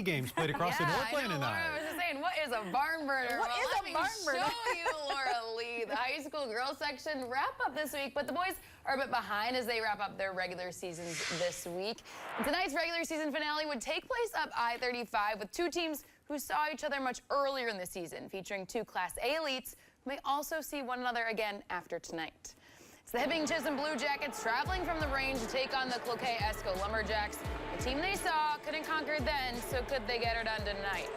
games played across the North Lane tonight. Laura, I was just saying, what is a barn burner? What is a barn burner? Show you, Laura Lee. The high school girls section wrap up this week, but the boys are a bit behind as they wrap up their regular seasons this week. And tonight's regular season finale would take place up I-35 with two teams who saw each other much earlier in the season, featuring two Class A elites who may also see one another again after tonight. It's the Hibbing Chisholm Blue Jackets traveling from the range to take on the Cloquet Esco Lumberjacks. The team they saw couldn't conquer then, so could they get her done tonight?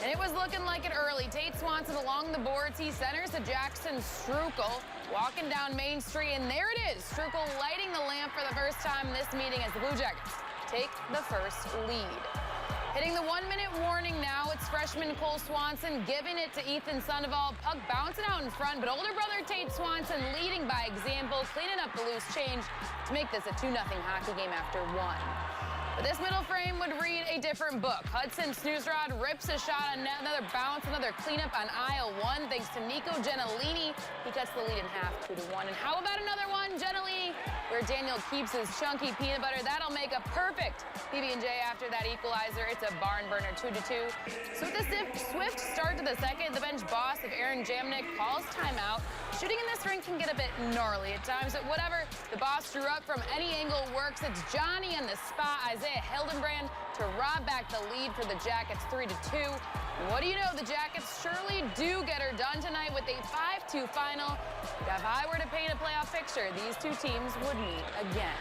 And it was looking like it early. Tate Swanson along the boards. He centers to Jackson Strukel walking down Main Street, and there it is. Strukel lighting the lamp for the first time in this meeting as the Blue Jackets take the first lead. Hitting the 1-minute warning now, it's freshman Cole Swanson giving it to Ethan Sandoval. Puck bouncing out in front, but older brother Tate Swanson leading by example, cleaning up the loose change to make this a 2-0 hockey game after one. But this middle frame would read a different book. Hudson Snoozrod rips a shot on net, another bounce, another cleanup on aisle one, thanks to Nico Gentilini. He cuts the lead in half, 2-1. And how about another one, Gentilini, where Daniel keeps his chunky peanut butter. That'll make a perfect PB&J after that equalizer. It's a barn burner, 2-2. So with the swift start to the second, the bench boss of Aaron Jamnick calls timeout. Shooting in this rink can get a bit gnarly at times, but whatever the boss drew up from any angle works. It's Johnny on the spot, Isaiah Hildenbrand, to rob back the lead for the Jackets, 3-2. And what do you know, the Jackets surely do get her done tonight with a 5-2 final. If I were to paint a playoff picture, these two teams would meet again.